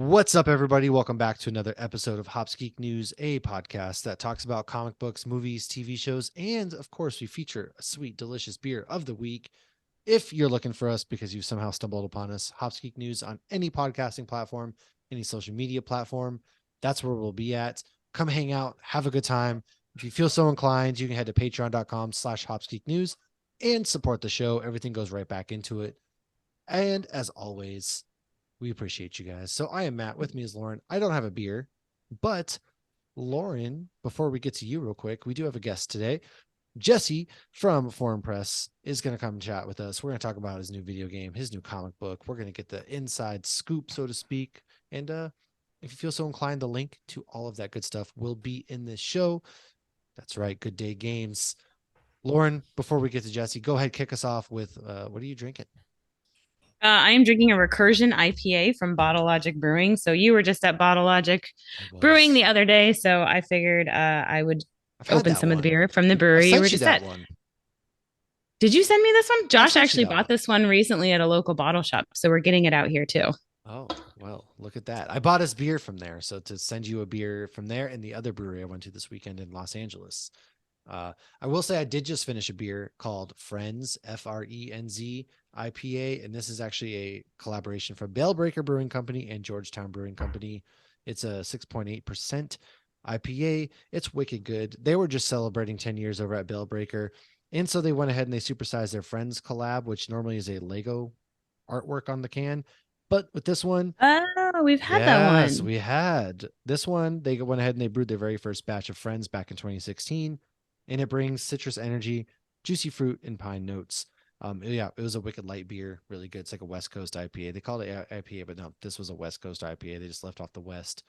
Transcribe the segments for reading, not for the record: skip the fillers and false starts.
What's up, everybody? Welcome back to another episode of Hops Geek News, a podcast that talks about comic books, movies, TV shows, and of course, we feature a sweet, delicious beer of the week. If you're looking for us because you've somehow stumbled upon us, Hops Geek News on any podcasting platform, any social media platform, that's where we'll be at. Come hang out, have a good time. If you feel so inclined, you can head to patreon.com/HopsGeekNews and support the show. Everything goes right back into it. And as always, we appreciate you guys. So I am Matt. With me is Lauren. I don't have a beer, but Lauren, before we get to you real quick, we do have a guest today. Jesse from Foreign Press is going to come chat with us. We're going to talk about his new video game, his new comic book. We're going to get the inside scoop, so to speak. And if you feel so inclined, the link to all of that good stuff will be in this show. That's right. Good Day Games. Lauren, before we get to Jesse, go ahead, kick us off with what are you drinking? I am drinking a Recursion IPA from Bottle Logic Brewing. So you were just at Bottle Logic I Brewing the was. other day, so I figured I would I've had open that some of the one. beer from the I've brewery you were sent you just that at. one. Did you send me this one? Yeah, I've Josh sent you actually that bought one. this one recently at a local bottle shop, so we're getting it out here too. Oh, well, look at that. I bought us beer from there. So to send you a beer from there and the other brewery I went to this weekend in Los Angeles. I will say I did just finish a beer called Friends, Frenz IPA. And this is actually a collaboration from Bellbreaker Brewing Company and Georgetown Brewing Company. It's a 6.8% IPA. It's wicked good. They were just celebrating 10 years over at Bellbreaker. And so they went ahead and they supersized their Friends collab, which normally is a Lego artwork on the can. But with this one, Oh, we've had that yes, one. we had this one. They went ahead and they brewed their very first batch of Friends back in 2016, and it brings citrus energy, juicy fruit, and pine notes. Yeah, it was a wicked light beer, really good. It's like a West Coast IPA. They called it IPA, but no, this was a West Coast IPA. They just left off the West,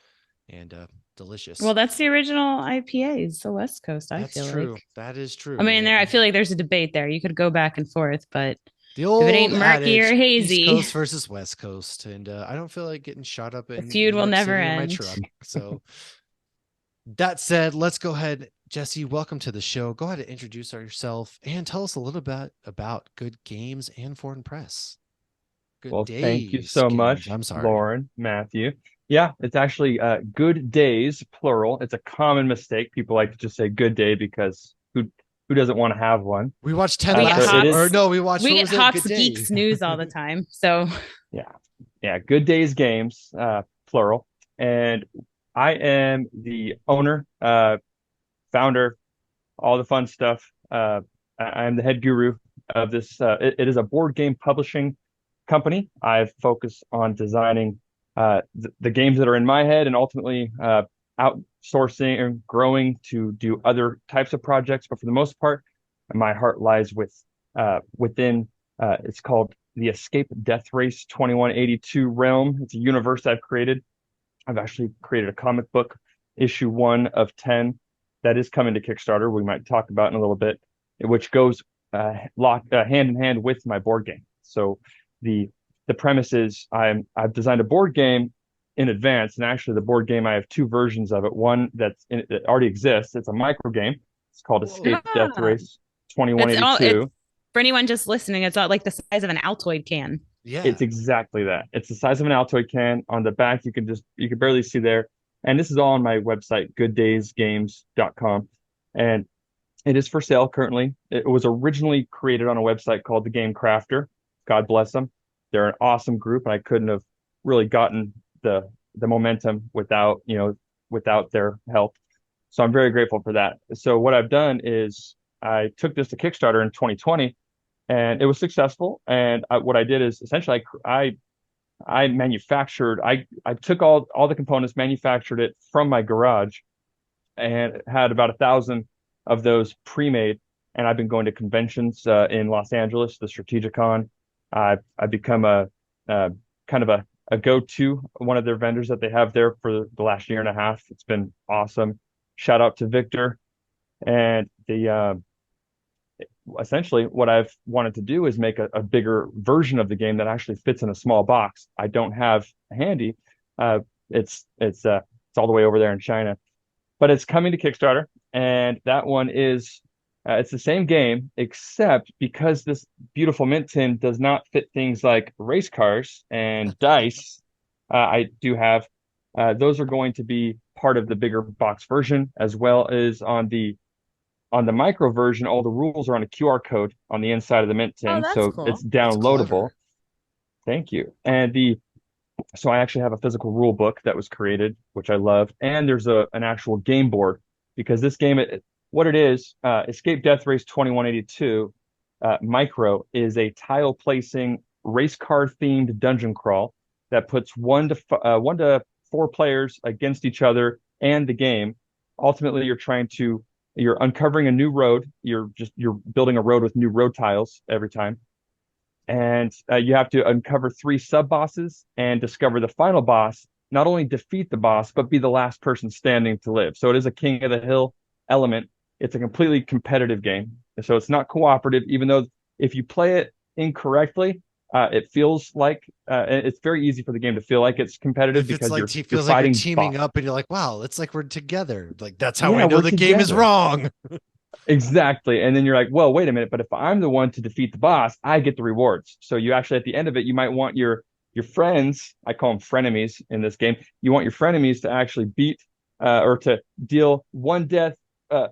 and delicious. Well, that's the original IPA. It's the West Coast, I That's feel true. like. That is I true. mean, I feel like there's a debate there. You could go back and forth, but The if it old ain't murky or adage, East hazy, Coast versus West Coast, and I don't feel like getting shot up the in feud New will York never City in my end. truck. So that said, let's go ahead. Jesse, welcome to the show. Go ahead and introduce yourself and tell us a little bit about Good Games and Foreign Press. Good Well, thank you Days so Games. much, I'm sorry. Lauren, Matthew. Yeah, it's actually good days, plural. It's a common mistake. People like to just say good day because who doesn't want to have one? We watched Ted We get So it Lasso, or hops, is, no, we watched, we what get was it? hops Good Day. geeks news all the time. So yeah, yeah, good days games, plural. And I am the owner, founder, all the fun stuff. I am the head guru of this. It is a board game publishing company. I've focused on designing the games that are in my head and ultimately outsourcing and growing to do other types of projects. But for the most part, my heart lies within it's called the Escape Death Race 2182 realm. It's a universe I've created. I've actually created a comic book, issue 1 of 10, that is coming to Kickstarter. We might talk about in a little bit, which goes hand in hand with my board game. So the the premise is I've designed a board game in advance, and actually the board game, I have two versions of it. One that already exists. It's a micro game. It's called Whoa. Escape Death ah, Race it's all it's 2182. for anyone just listening, it's all like the size of an Altoid can. Yeah. It's exactly that. It's the size of an Altoid can. On the back, you can barely see there. And this is all on my website, gooddaysgames.com. And it is for sale currently. It was originally created on a website called The Game Crafter. God bless them. They're an awesome group, and I couldn't have really gotten the momentum without their help. So I'm very grateful for that. So what I've done is I took this to Kickstarter in 2020, and it was successful. And what I did is essentially I manufactured. I took all the components, manufactured it from my garage, and had about 1,000 of those pre-made. And I've been going to conventions in Los Angeles, the Strategicon. I've become a kind of a go-to, one of their vendors that they have there for the last year and a half. It's been awesome. Shout out to Victor. And the essentially what I've wanted to do is make a bigger version of the game that actually fits in a small box. I don't have handy. Uh, it's all the way over there in China, but it's coming to Kickstarter, and that one is it's the same game, except because this beautiful mint tin does not fit things like race cars and dice. I do have. Those are going to be part of the bigger box version, as well as on the micro version. All the rules are on a QR code on the inside of the mint Oh, tin, that's so cool. it's That's downloadable. clever. Thank you. So I actually have a physical rule book that was created, which I love, and there's an actual game board because this game, what it is, Escape Death Race 2182 Micro is a tile placing race car themed dungeon crawl that puts 1 to 4 players against each other and the game. Ultimately, you're uncovering a new road. You're building a road with new road tiles every time, and you have to uncover 3 sub-bosses and discover the final boss. Not only defeat the boss, but be the last person standing to live. So it is a King of the Hill element. It's a completely competitive game. So it's not cooperative, even though if you play it incorrectly, it feels like it's very easy for the game to feel like it's competitive If it's because like you're feels like you're fighting teaming boss. up and you're like, wow, it's like we're together. Like that's how I Yeah, know we're the game is together. wrong. Exactly. And then you're like, well, wait a minute, but if I'm the one to defeat the boss, I get the rewards. So you actually at the end of it, you might want your friends, I call them frenemies in this game. You want your frenemies to actually beat or to deal 1 death,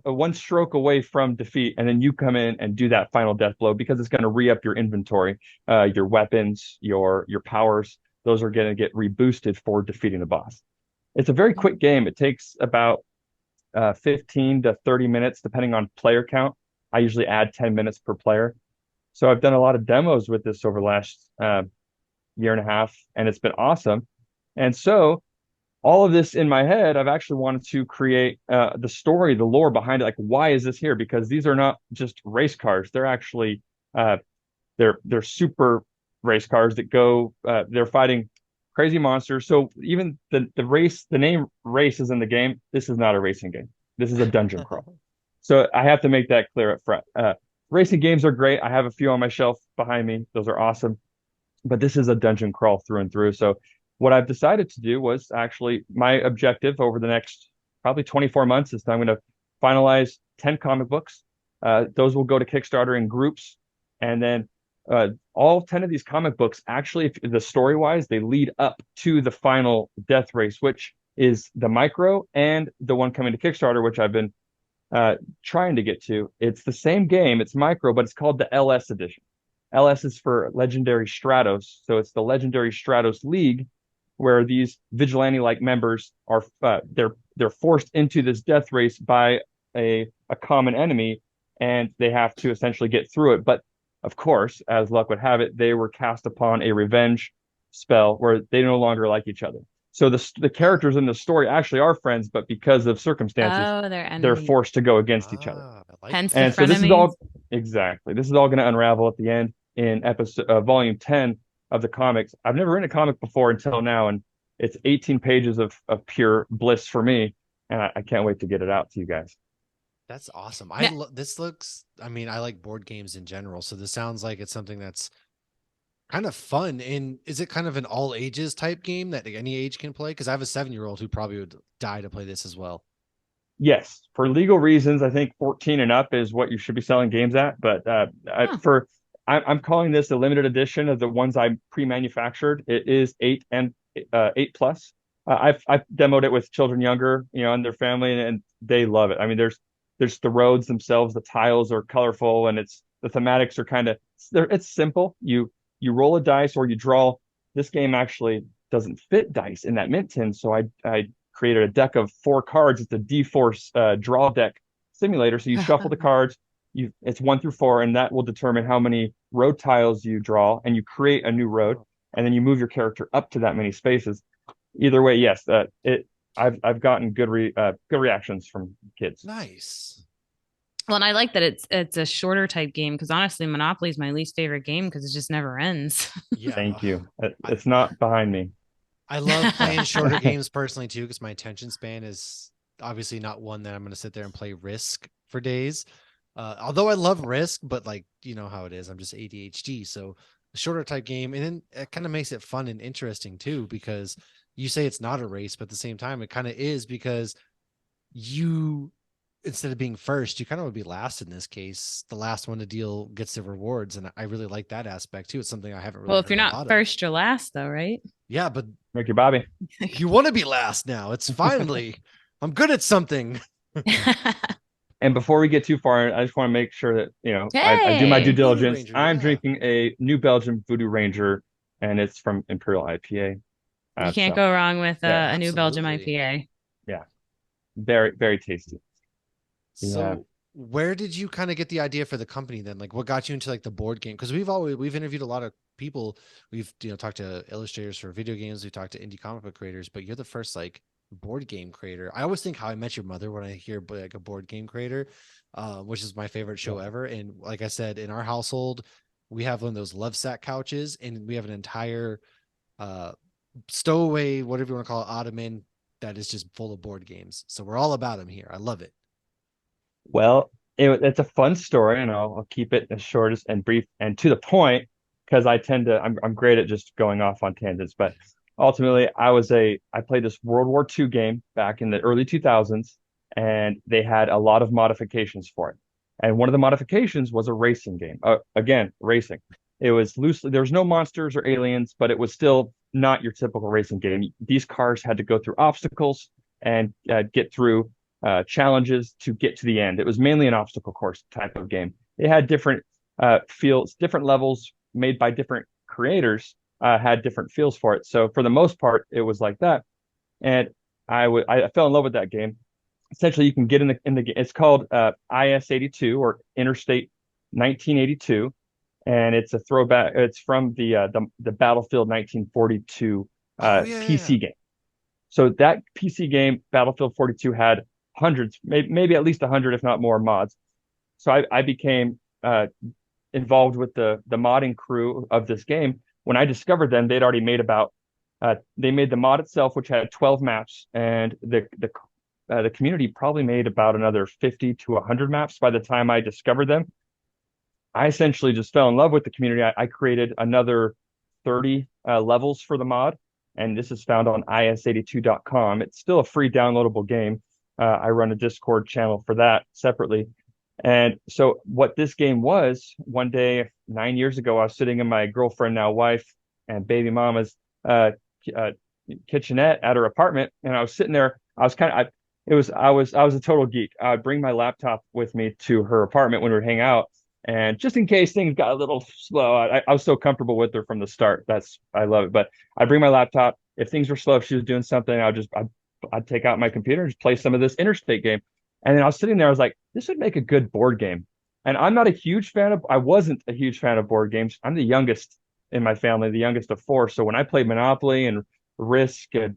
1 stroke away from defeat, and then you come in and do that final death blow because it's going to re-up your inventory, your weapons, your powers. Those are going to get reboosted for defeating the boss. It's a very quick game. It takes about 15 to 30 minutes, depending on player count. I usually add 10 minutes per player. So I've done a lot of demos with this over the last year and a half, and it's been awesome. And so all of this in my head, I've actually wanted to create the story, the lore behind it. Like, why is this here? Because these are not just race cars; they're actually uh, they're super race cars that go. They're fighting crazy monsters. So even the name race is in the game. This is not a racing game. This is a dungeon crawl. So I have to make that clear up front. Racing games are great. I have a few on my shelf behind me. Those are awesome. But this is a dungeon crawl through and through. So what I've decided to do was actually my objective over the next probably 24 months is that I'm going to finalize 10 comic books. Those will go to Kickstarter in groups. And then all 10 of these comic books, actually, if the story wise, they lead up to the final death race, which is the micro and the one coming to Kickstarter, which I've been trying to get to. It's the same game, it's micro, but it's called the LS edition. LS is for Legendary Stratos. So it's the Legendary Stratos League, where these vigilante-like members are they're forced into this death race by a common enemy, and they have to essentially get through it. But of course, as luck would have it, they were cast upon a revenge spell where they no longer like each other. So the characters in the story actually are friends, but because of circumstances, Oh, they're they're enemies. forced to go against each other. Ah, I like Hence the that. And so this is frenemies. all exactly. This is all going to unravel at the end in episode volume 10 of the comics. I've never written a comic before until now, and it's 18 pages of pure bliss for me, and I can't wait to get it out to you guys. That's awesome. Yeah. This looks, I mean, I like board games in general, so this sounds like it's something that's kind of fun. And is it kind of an all ages type game that any age can play? Because I have a 7-year-old who probably would die to play this as well. Yes, for legal reasons, I think 14 and up is what you should be selling games at. But Huh. I'm calling this a limited edition of the ones I pre-manufactured. It is 8 plus. I've demoed it with children younger, and their family, and they love it. I mean, there's the roads themselves, the tiles are colorful, and the thematics are it's simple. You roll a dice or you draw. This game actually doesn't fit dice in that mint tin, so I created a deck of 4 cards. It's a D4 draw deck simulator. So you shuffle the cards. It's 1 through 4, and that will determine how many road tiles you draw, and you create a new road, and then you move your character up to that many spaces. Either way, yes, I've gotten good reactions from kids. Nice. Well, and I like that it's a shorter type game because honestly, Monopoly is my least favorite game because it just never ends. Yeah. Thank you. I, It's not behind me. I love playing shorter games personally too, because my attention span is obviously not one that I'm going to sit there and play Risk for days. Although I love Risk, but like, you know how it is. I'm just ADHD. So a shorter type game. And then it kind of makes it fun and interesting too, because you say it's not a race, but at the same time, it kind of is because you, instead of being first, you kind of would be last in this case. The last one to deal gets the rewards. And I really like that aspect too. It's something I haven't really Well, if heard you're a not lot of. first, you're last, though, right? Yeah, but Ricky Bobby. you want to be last now. It's finally, I'm good at something. And before we get too far, I just want to make sure that, I do my due Hey, Voodoo diligence. Ranger, I'm yeah. drinking a New Belgium Voodoo Ranger, and it's from Imperial IPA. you can't So go wrong with yeah, a new Belgium Absolutely. IPA. yeah, very, very tasty. Yeah. So where did you kind of get the idea for the company then? Like what got you into like the board game? Because we've interviewed a lot of people. We've talked to illustrators for video games, we talked to indie comic book creators, but you're the first like board game creator. I always think How I Met Your Mother when I hear like a board game creator, which is my favorite show Yeah. ever. And like I said, in our household, we have one of those love sack couches, and we have an entire uh stowaway, whatever you want to call it, ottoman that is just full of board games. So we're all about them here. I love it. Well, it's a fun story, and I'll keep it as short as and brief and to the point because I'm great at just going off on tangents. But ultimately, I played this World War II game back in the early 2000s, and they had a lot of modifications for it. And one of the modifications was a racing game. Again, racing. It was loosely there was no monsters or aliens, but it was still not your typical racing game. These cars had to go through obstacles and get through challenges to get to the end. It was mainly an obstacle course type of game. It had different fields, different levels made by different creators, had different feels for it. So for the most part, it was like that. And I fell in love with that game. Essentially, you can get in the game. It's called IS 82 or Interstate 1982, and it's a throwback. It's from the Battlefield 1942 Oh yeah, yeah, yeah. PC game. So that PC game, Battlefield 42, had hundreds, maybe at least 100, if not more, mods. So I became involved with the modding crew of this game. When I discovered them, they'd already made they made the mod itself, which had 12 maps, and the community probably made about another 50 to 100 maps by the time I discovered them. I essentially just fell in love with the community. I created another 30 levels for the mod, and this is found on is82.com. It's still a free downloadable game. I run a Discord channel for that separately. And so, what this game was, one day 9 years ago, I was sitting in my girlfriend, now wife, and baby mama's uh, kitchenette at her apartment, and I was sitting there. I was kind of, I was a total geek. I'd bring my laptop with me to her apartment when we would hang out, and just in case things got a little slow, I was so comfortable with her from the start. I love it. But I bring my laptop. If things were slow, if she was doing something, I'd take out my computer and just play some of this interstate game. And then I was sitting there, I was like, this would make a good board game. And I wasn't a huge fan of board games. I'm the youngest in my family, the youngest of four. So when I played Monopoly and Risk and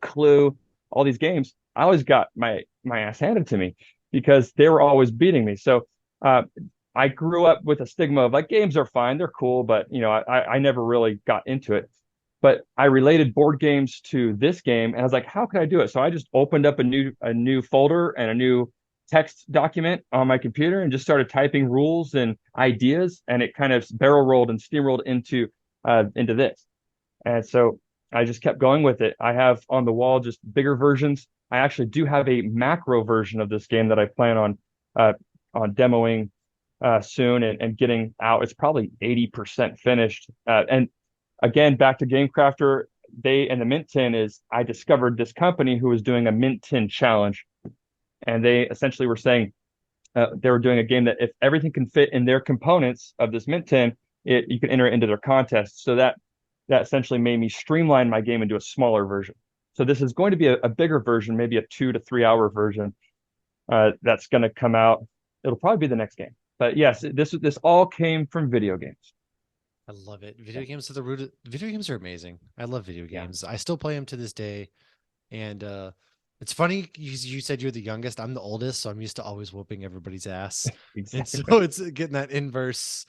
Clue, all these games, I always got my ass handed to me because they were always beating me. So uh, I grew up with a stigma of like games are fine, they're cool, but I never really got into it. But I related board games to this game, and I was like, how can I do it? So I just opened up a new folder and a new text document on my computer and just started typing rules and ideas, and it kind of barrel rolled and steamrolled into this. And so I just kept going with it. I have on the wall just bigger versions. I actually do have a macro version of this game that I plan on demoing soon and getting out. It's probably 80% finished. And again, back to Game Crafter, they and the Mint Tin is I discovered this company who was doing a Mint Tin challenge, and they essentially were saying they were doing a game that if everything can fit in their components of this Mint Tin, you can enter it into their contest. So that essentially made me streamline my game into a smaller version. So this is going to be a bigger version, maybe a 2 to 3 hour version that's going to come out. It'll probably be the next game. But yes, this all came from video games. I love it. Yeah. Video games are the root of, video games are amazing. I love video Yeah. games. I still play them to this day. And it's funny you said you're the youngest. I'm the oldest, so I'm used to always whooping everybody's ass. And so Exactly. it's getting that inverse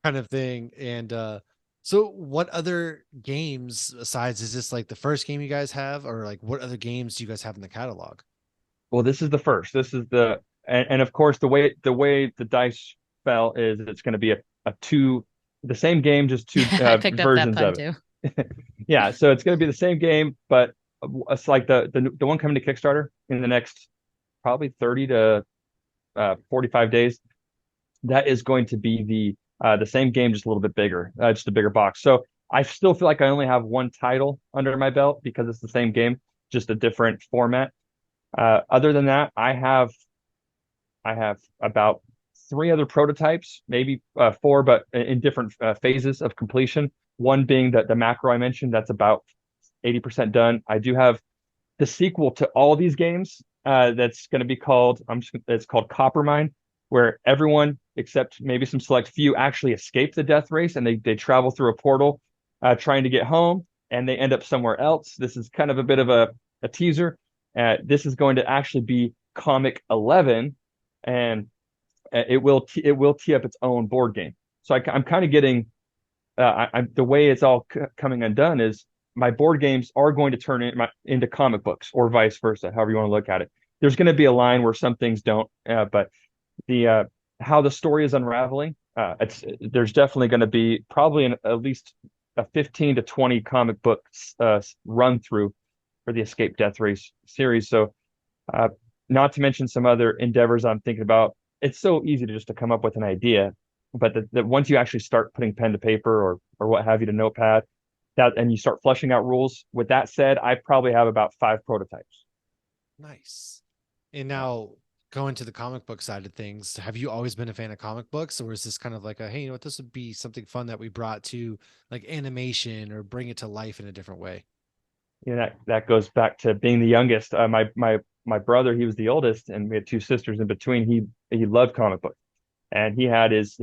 kind of thing. And so what other games besides, is this like the first game you guys have, or like what other games do you guys have in the catalog? Well, this is the first. This is and of course the way the dice fell is it's going to be a two the same game, just two I picked up that versions pun of too. it. Yeah, so it's going to be the same game, but it's like the one coming to Kickstarter in the next probably 30 to 45 days. That is going to be the same game, just a little bit bigger, just a bigger box. So I still feel like I only have one title under my belt because it's the same game, just a different format. Other than that, I have about three other prototypes, maybe four, but in different phases of completion. One being the macro I mentioned, that's about 80% done. I do have the sequel to all these games that's going to be called it's called Coppermine, where everyone except maybe some select few actually escape the death race and they travel through a portal trying to get home and they end up somewhere else. This is kind of a bit of a teaser. This is going to actually be Comic 11, and it will tee up its own board game. So I'm kind of getting the way it's all coming undone is my board games are going to turn into comic books or vice versa, however you want to look at it. There's going to be a line where some things don't, but the how the story is unraveling, there's definitely going to be probably at least a 15 to 20 comic books run through for the Escape Death Race series. So, uh, not to mention some other endeavors I'm thinking about. It's so easy to just to come up with an idea, but that once you actually start putting pen to paper or what have you to notepad, that and you start fleshing out rules. With that said, I probably have about five prototypes. Nice. And now going to the comic book side of things, have you always been a fan of comic books, or is this kind of like a, hey, you know what, this would be something fun that we brought to like animation or bring it to life in a different way? That goes back to being the youngest. My brother, he was the oldest, and we had two sisters in between. He loved comic books, and he had his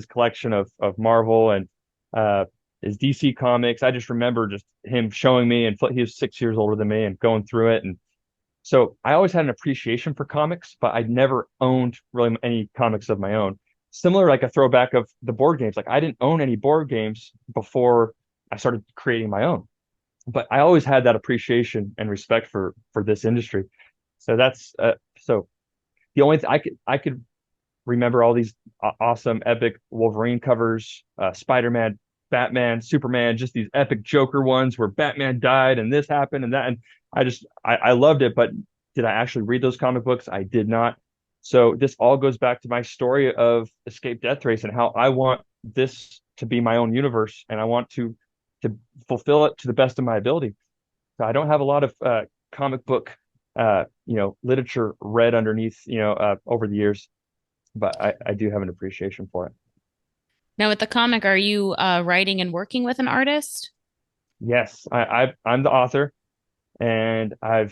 collection of Marvel and uh his DC comics. I just remember just him showing me, and he was 6 years older than me, and going through it. And so I always had an appreciation for comics, but I'd never owned really any comics of my own. Similar, like a throwback of the board games. Like I didn't own any board games before I started creating my own, but I always had that appreciation and respect for this industry. So that's so the only I could remember all these awesome epic Wolverine covers, Spider-Man, Batman, Superman, just these epic Joker ones where Batman died and this happened and that, and I loved it. But did I actually read those comic books? I did not. So this all goes back to my story of Escape Death Race and how I want this to be my own universe, and I want to fulfill it to the best of my ability. So I don't have a lot of comic book literature read underneath over the years, but I do have an appreciation for it. Now, with the comic, are you writing and working with an artist? Yes, I'm the author, and I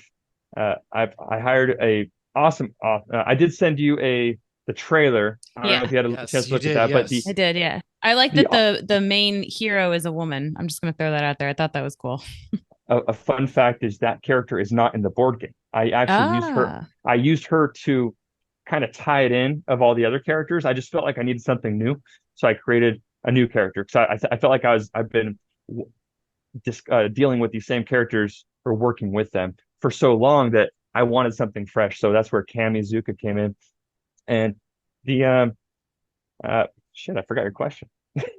hired a awesome author. I did send you the trailer. I don't know Yeah, if you had a chance Yes, to you look at did. that, but I Yes. did. Yeah. I like the that the main hero is a woman. I'm just going to throw that out there. I thought that was cool. a fun fact is that character is not in the board game. I actually used her. Ah, I used her to kind of tie it in of all the other characters. I just felt like I needed something new, so I created a new character because I felt like I've been just dealing with these same characters or working with them for so long that I wanted something fresh. So that's where Cami Zuka came in, and the shit, I forgot your question.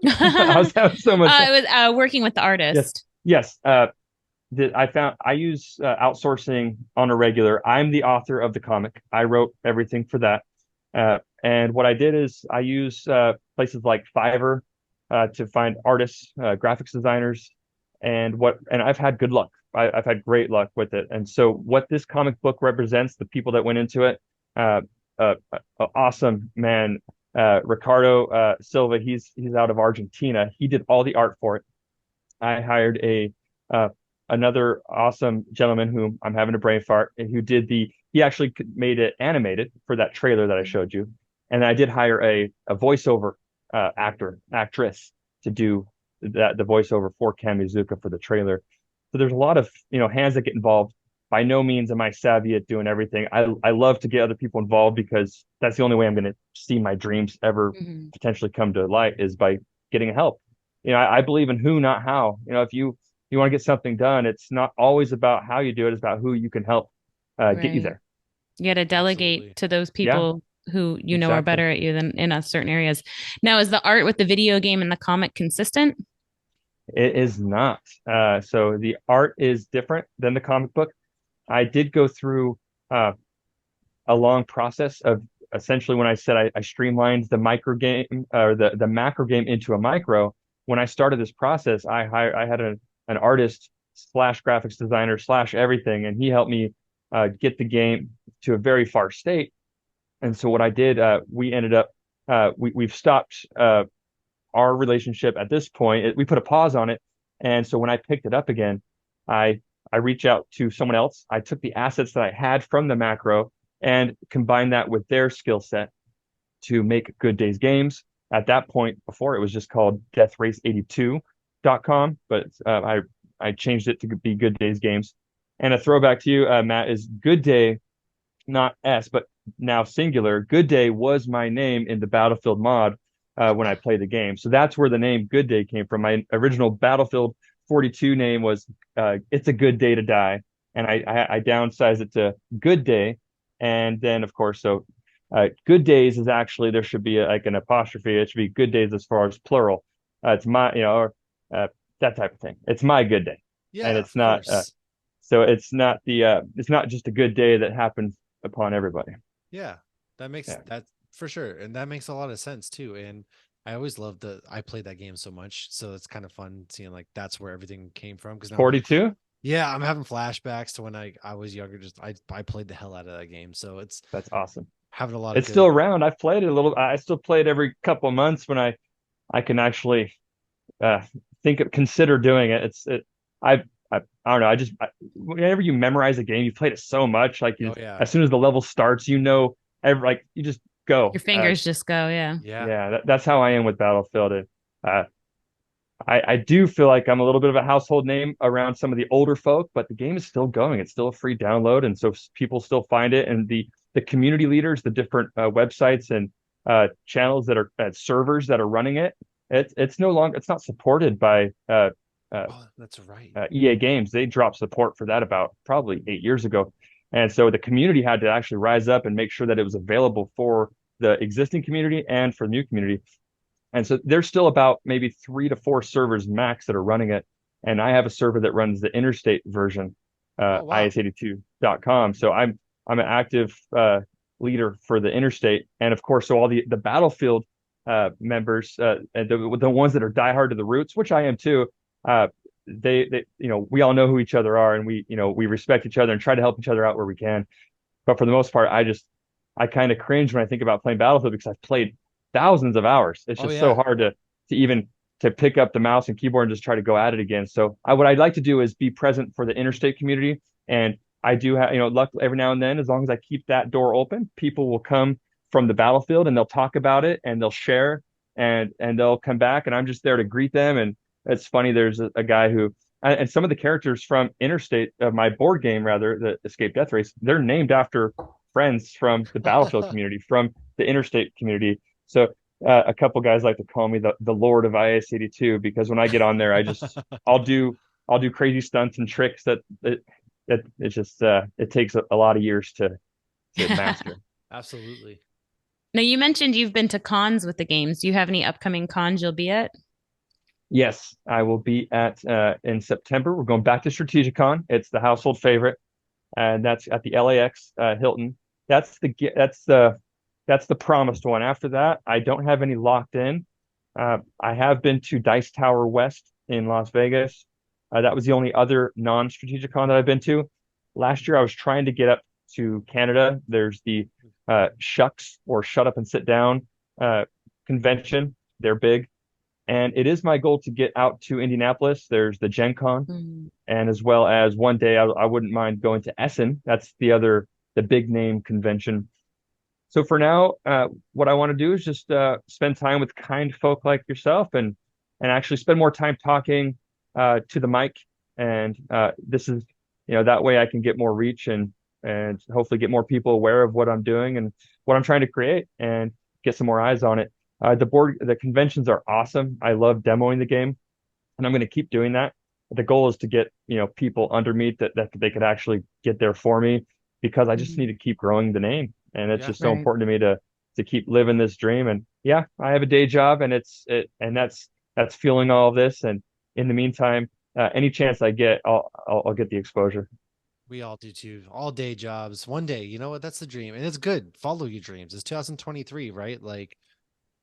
I was having so much fun. it was working with the Yes, artist. yes. I use outsourcing on a regular. I'm the author of the comic. I wrote everything for that. And what I did is I use places like Fiverr to find artists, graphics designers, and I've had good luck. I've had great luck with it. And so what this comic book represents, the people that went into it, uh, awesome man, Ricardo Silva. He's out of Argentina. He did all the art for it. I hired a uh, another awesome gentleman whom I'm having a brain fart, and who did he actually made it animated for that trailer that I showed you. And I did hire a voiceover actress to do the voiceover for Kamizuka for the trailer. So there's a lot of hands that get involved. By no means am I savvy at doing everything. I love to get other people involved because that's the only way I'm going to see my dreams ever Mhm. potentially come to light is by getting help. I believe in who, not how. If you want to get something done, it's not always about how you do it. It's about who you can help get you Right. there. You got to delegate Absolutely. to those Yeah, people who are exactly. better at you than in certain areas. Now, is the art with the video game and the comic consistent? It is not. So the art is different than the comic book. I did go through uh, a long process of essentially when I said I streamlined the micro game or the macro game into a micro. when I started this process, I had an artist slash graphics designer slash everything, and he helped me get the game to a very far state. And so what I did, we ended up we've stopped our relationship at this point. We put a pause on it, and so when I picked it up again, I I reach out to someone else. I took the assets that I had from the macro and combined that with their skill set to make Good Days Games. At that point, before it was just called deathrace82.com, but I changed it to be Good Days Games. And a throwback to you, Matt, is Good Day, not S, but now singular. Good Day was my name in the Battlefield mod when I played the game. So that's where the name Good Day came from. My original Battlefield 42 name was It's a Good Day to Die. And I downsized it to Good Day. And then, of course, Good Days is actually, there should be like an apostrophe. It should be Good Days as far as plural. It's my, or that type of thing. It's my good day. And Yeah, it's of not, course. so it's not just a good day that happens upon everybody. Yeah, that makes Yeah. that for sure. And that makes a lot of sense too. And I always loved I played that game so much. So it's kind of fun seeing like that's where everything came from. Cause now 42? yeah, I'm having flashbacks to when I was younger. Just I played the hell out of that game. So it's That's awesome. having a lot of It's still good. around. I've played it a little. I still play it every couple of months when I can actually uh consider doing it. I don't know. Whenever you memorize a game, you played it so much. Like Oh yeah. as soon as the level starts, like you just Your go. fingers just go, yeah. Yeah. Yeah, that's how I am with Battlefield. Uh, I do feel like I'm a little bit of a household name around some of the older folk, but the game is still going. It's still a free download, and so people still find it. And the community leaders, the different websites and channels that are servers that are running it, it's no longer it's not supported by uh, Oh, that's right. EA Games. They dropped support for that about probably 8 years ago, and so the community had to actually rise up and make sure that it was available for the existing community and for the new community. And so there's still about maybe 3 to 4 servers max that are running it. And I have a server that runs the interstate version, Oh wow. is82.com. So I'm an active leader for the interstate. And of course, so all the battlefield members, and the ones that are diehard to the roots, which I am too, uh, they we all know who each other are, and we respect each other and try to help each other out where we can. But for the most part, I kind of cringe when I think about playing Battlefield because I've played thousands of hours. It's Oh just so yeah. hard to even to pick up the mouse and keyboard and just try to go at it again. So what I'd like to do is be present for the interstate community. And I do have, luck every now and then, as long as I keep that door open, people will come from the battlefield and they'll talk about it and they'll share and they'll come back and I'm just there to greet them. And it's funny, there's a guy who and some of the characters from Interstate, my board game rather, the Escape Death Race, they're named after friends from the Battlefield community, from the Interstate community. So a couple guys like to call me the Lord of IS-82 because when I get on there, I'll do I'll do crazy stunts and tricks that it's just it takes a lot of years to master. Absolutely. Now, you mentioned you've been to cons with the games. Do you have any upcoming cons you'll be at? Yes, I will be at in September. We're going back to Strategicon. It's the household favorite, and that's at the LAX Hilton. That's the that's the that's the promised one. After that, I don't have any locked in. I have been to Dice Tower West in Las Vegas. That was the only other non-strategic con that I've been to. Last year, I was trying to get up to Canada. There's the Shucks or Shut Up and Sit Down convention. They're big. And it is my goal to get out to Indianapolis. There's the Gen Con, Mm. and as well as one day I wouldn't mind going to Essen. That's the big name convention. So for now, what I want to do is just spend time with kind folk like yourself, and actually spend more time talking to the mic. And this is, that way I can get more reach and hopefully get more people aware of what I'm doing and what I'm trying to create, and get some more eyes on it. The conventions are awesome. I love demoing the game, and I'm going to keep doing that. The goal is to get, people under me that they could actually get there for me, because I just need Mhm. to keep growing the name. And it's Yeah. just so Right. important to me to keep living this dream. And yeah, I have a day job, and that's fueling all of this. And in the meantime, any chance I get, I'll get the exposure. We all do too. All day jobs. One day, you know what? That's the dream. And it's good. Follow your dreams. It's 2023, right? Like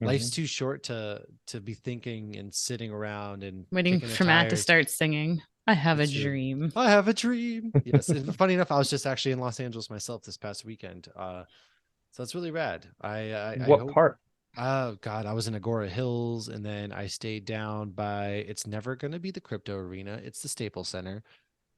Life's too short to be thinking and sitting around and Waiting kicking the for Matt to tires. start singing. I have a It's true. dream. I have a dream. Yes. And funny enough, I was just actually in Los Angeles myself this past weekend. So it's really rad. I What hope. part? Oh God, I was in Agora Hills, and then I stayed down by. It's never going to be the crypto arena. It's the Staples Center,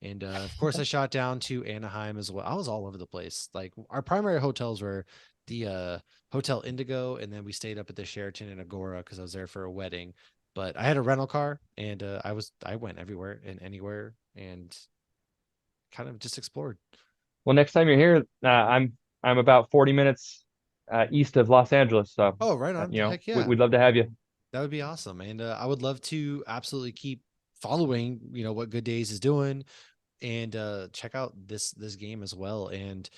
and of course I shot down to Anaheim as well. I was all over the place. Like our primary hotels were the Hotel Indigo, and then we stayed up at the Sheraton in Agora because I was there for a wedding. But I had a rental car, and I went everywhere and anywhere, and kind of just explored. Well, next time you're here, I'm about 40 minutes east of Los Angeles, so Oh, right on. Heck yeah. we'd love to have you. That would be awesome. And I would love to absolutely keep following, what Good Days is doing, and check out this game as well. And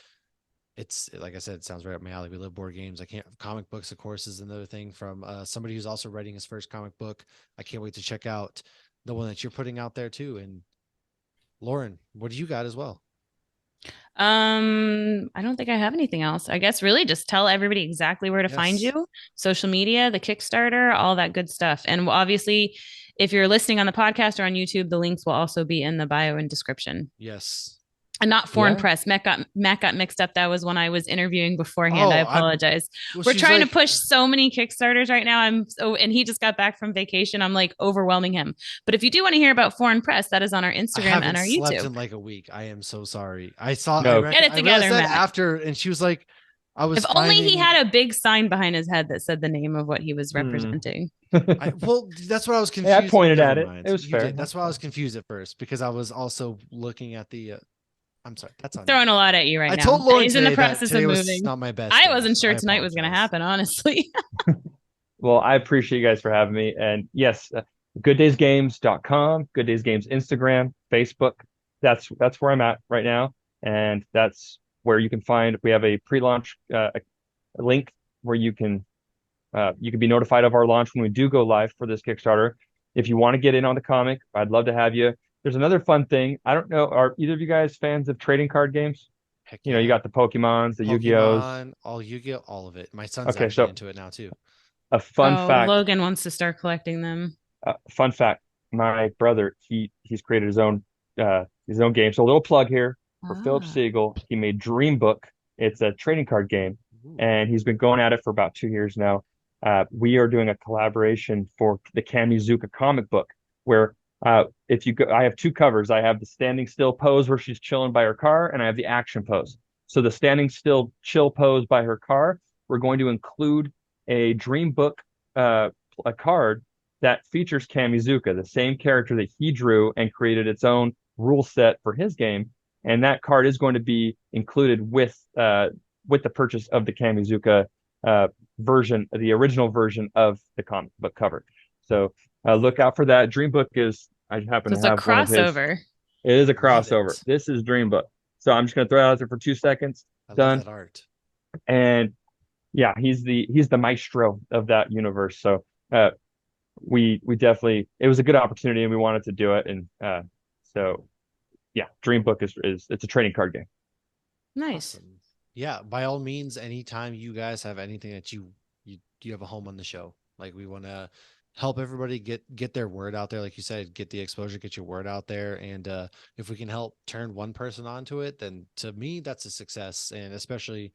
it's like I said, it sounds right up my alley. We love board games. I can't comic books, of course, is another thing from somebody who's also writing his first comic book. I can't wait to check out the one that you're putting out there too. And Lauren, what do you got as well? I don't think I have anything else. I guess really just tell everybody exactly where to find Yes. you, social media, the Kickstarter, all that good stuff. And obviously, if you're listening on the podcast or on YouTube, the links will also be in the bio and description. Yes. And not foreign Yeah. press. Matt got mixed up. That was when I was interviewing beforehand. I Oh, apologize. well, We're she's trying to like, push so many Kickstarters right now. And he just got back from vacation. I'm like overwhelming him. But if you do want to hear about foreign press, that is on our I Instagram haven't and our slept YouTube. in like a week. I am so sorry. No, Get it I realized together, that Matt. after, and she was like, I was If only he finding. had a big sign behind his head that said the name of what he was Hmm. representing. Well, that's what I was Hey, I confused. pointed Never at it. mind. It was You fair. did. That's why I was confused at first because I was also looking at the. I'm sorry. That's on Throwing me. a lot at you right I now. told Lauren He's in the today that process of today was moving. not my best I day. wasn't So sure I tonight was going to apologize. happen, honestly. Well, I appreciate you guys for having me. And yes, gooddaysgames.com, Good Days Games Instagram, Facebook. That's where I'm at right now, and that's where you can find. We have a pre-launch a link where you can be notified of our launch when we do go live for this Kickstarter. If you want to get in on the comic, I'd love to have you. There's another fun thing. I don't know, are either of you guys fans of trading card games? Heck You yeah. got the Pokemons, the Yu-Gi-Ohs. Pokemon, all Yu-Gi-Oh, all of it. My son's Okay, actually so into it now too. a fun Oh, fact. Logan wants to start collecting them. Fun fact. My brother, he's created his own game. So a little plug here for Philip Ah. Siegel. He made Dream Book. It's a trading card game, Ooh. and he's been going at it for about 2 years now. We are doing a collaboration for the Kamizuka comic book, where if you go, I have two covers. I have the standing still pose where she's chilling by her car, and I have the action pose. So the standing still chill pose by her car, we're going to include a Dream Book a card that features Kamizuka, the same character that he drew and created its own rule set for his game. And that card is going to be included with the purchase of the Kamizuka version, the original version of the comic book cover. So look out for that. Dream Book is, I happen So to it's a have one of his. crossover. It is a Love crossover. it. This is Dream Book. So I'm just going to throw it out there for 2 seconds. I love Done. that art. And yeah, he's the maestro of that universe. So we definitely, it was a good opportunity and we wanted to do it. And so yeah, Dream Book is it's a trading card game. Nice. Awesome. Yeah, by all means, anytime you guys have anything that you have a home on the show. Like we want to help everybody get their word out there. Like you said, get the exposure, get your word out there. And if we can help turn one person onto it, then to me, that's a success. And especially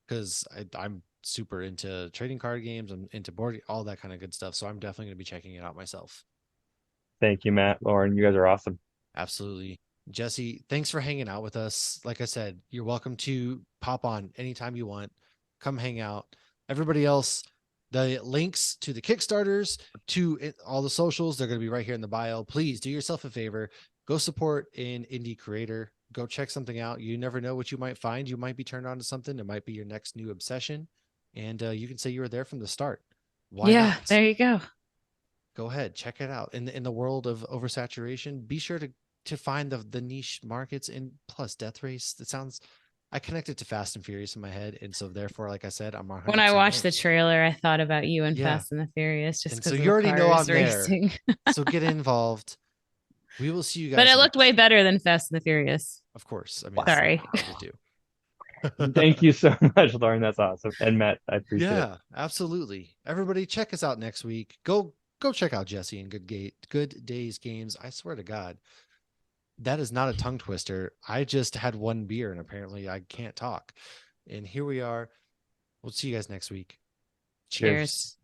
because I'm super into trading card games and into board, all that kind of good stuff. So I'm definitely going to be checking it out myself. Thank you, Matt, Lauren. You guys are awesome. Absolutely. Jesse, thanks for hanging out with us. Like I said, you're welcome to pop on anytime you want. Come hang out. Everybody else, the links to the Kickstarters, to all the socials, they're going to be right here in the bio. Please do yourself a favor. Go support an indie creator. Go check something out. You never know what you might find. You might be turned on to something. It might be your next new obsession. And you can say you were there from the start. Why not? There you go. Go ahead, check it out. In the world of oversaturation, be sure to find the niche markets. And plus Death Race, that sounds, I connected to Fast and Furious in my head, and so therefore, like I said, I'm 100% When I watched in. the trailer, I thought about you and Yeah. Fast and the Furious just And because so you already know I'm there. racing. So get involved. We will see you guys. But it looked way better than Fast and the Furious. Of course. I mean, Sorry. it's hard to do. Thank you so much, Lauren. That's awesome. And Matt, I appreciate it. Yeah, absolutely. Everybody check us out next week. Go check out Jesse and Good Days Games. I swear to God, that is not a tongue twister. I just had one beer and apparently I can't talk. And here we are. We'll see you guys next week. Cheers. Cheers.